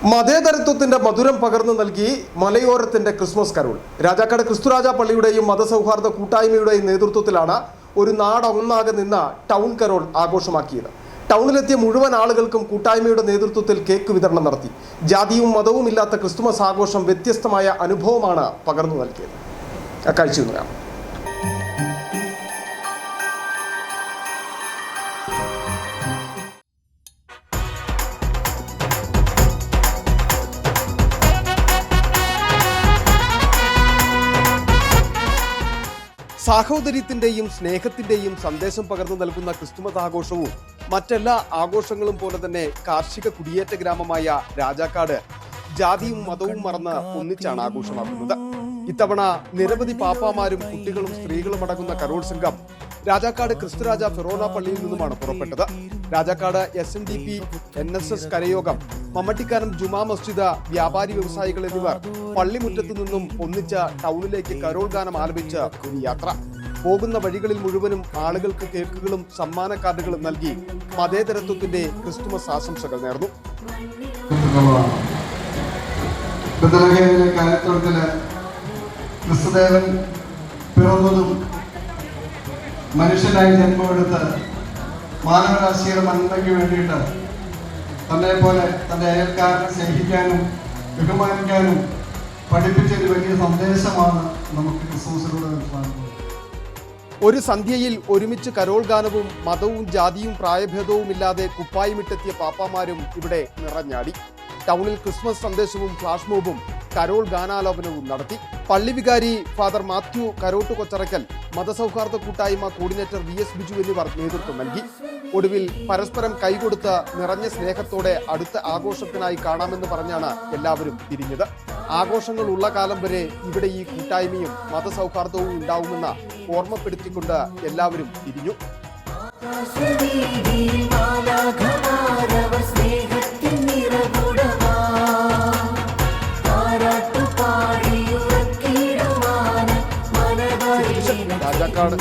മതേതരത്വത്തിന്റെ മധുരം പകർന്നു നൽകി മലയോരത്തിന്റെ ക്രിസ്മസ് കരോൾ. രാജാക്കാട് ക്രിസ്തുരാജ പള്ളിയുടെയും മതസൗഹാർദ്ദ കൂട്ടായ്മയുടെയും നേതൃത്വത്തിലാണ് ഒരു നാടൊന്നാകെ നിന്ന ടൗൺ കരോൾ ആഘോഷമാക്കിയത്. ടൗണിലെത്തിയ മുഴുവൻ ആളുകൾക്കും കൂട്ടായ്മയുടെ നേതൃത്വത്തിൽ കേക്ക് വിതരണം നടത്തി. ജാതിയും മതവും ഇല്ലാത്ത ക്രിസ്തുമസ് ആഘോഷം വ്യത്യസ്തമായ അനുഭവമാണ് പകർന്നു നൽകിയത്. കാഴ്ച കാണാം. സാഹോദര്യത്തിന്റെയും സ്നേഹത്തിന്റെയും സന്ദേശം പകർന്നു നൽകുന്ന ക്രിസ്തുമസ് ആഘോഷവും മറ്റെല്ലാ ആഘോഷങ്ങളും പോലെ തന്നെ കാർഷിക കുടിയേറ്റ ഗ്രാമമായ രാജാക്കാട് ജാതിയും മതവും മറന്ന് ഒന്നിച്ചാണ് ആഘോഷമാക്കുന്നത്. ഇത്തവണ നിരവധി പാപ്പാമാരും കുട്ടികളും സ്ത്രീകളും അടങ്ങുന്ന കരോൾ സംഘം രാജാക്കാട് ക്രിസ്തുരാജ ഫെറോന പള്ളിയിൽ നിന്നുമാണ് പുറപ്പെട്ടത്. രാജാക്കാട് SNDP NSS കരയോഗം, മമ്മട്ടിക്കാനം ജുമാ മസ്ജിദ്, വ്യാപാരി വ്യവസായികൾ എന്നിവർ പള്ളിമുറ്റത്തു നിന്നും ഒന്നിച്ച ടൗണിലേക്ക് കരോൾ ഗാനം ആലപിച്ച് ഒരു യാത്ര. പോകുന്ന വഴികളിൽ മുഴുവനും ആളുകൾക്ക് കേക്കുകളും സമ്മാന കാർഡുകളും നൽകി മതേതരത്വത്തിന്റെ ക്രിസ്തുമസ് ആശംസകൾ നേർന്നു. ക്രിസ്തുദേവൻ പിറന്നതും മനുഷ്യനായി ജന്മമെടുത്ത് മാനവരാശിയുടെ നന്മയ്ക്ക് വേണ്ടിയിട്ട് തന്നെ പോലെ തൻ്റെ അയൽക്കാരനെ സ്നേഹിക്കാനും ബഹുമാനിക്കാനും പഠിപ്പിച്ചൊരു വലിയ സന്ദേശമാണ് നമുക്ക് ക്രിസ്മസിലൂടെ മനസ്സിലാക്കുന്നത്. ഒരു സന്ധ്യയിൽ ഒരുമിച്ച് കരോൾ ഗാനവും മതവും ജാതിയും പ്രായഭേദവും ഇല്ലാതെ കുപ്പായമിട്ടെത്തിയ പാപ്പാമാരും ഇവിടെ നിറഞ്ഞാടി. ടൗണിൽ ക്രിസ്മസ് സന്ദേശവും ഫ്ലാഷ് മോബും കരോൾ ഗാനാലോപനവും നടത്തി. പള്ളി വികാരി ഫാദർ മാത്യു കരോട്ട് കൊച്ചറയ്ക്കൽ, മതസൗഹാർദ്ദ കൂട്ടായ്മ കോർഡിനേറ്റർ VS ബിജു എന്നിവർ നേതൃത്വം നൽകി. ഒടുവിൽ പരസ്പരം കൈകൊടുത്ത് നിറഞ്ഞ സ്നേഹത്തോടെ അടുത്ത ആഘോഷത്തിനായി കാണാമെന്ന് പറഞ്ഞാണ് എല്ലാവരും പിരിഞ്ഞത്. ആഘോഷങ്ങൾ ഉള്ള കാലം വരെ ഇവിടെ ഈ കൂട്ടായ്മയും മതസൗഹാർദ്ദവും ഉണ്ടാവുമെന്ന് ഓർമ്മപ്പെടുത്തിക്കൊണ്ട് എല്ലാവരും പിരിഞ്ഞു. രാജാക്കാട്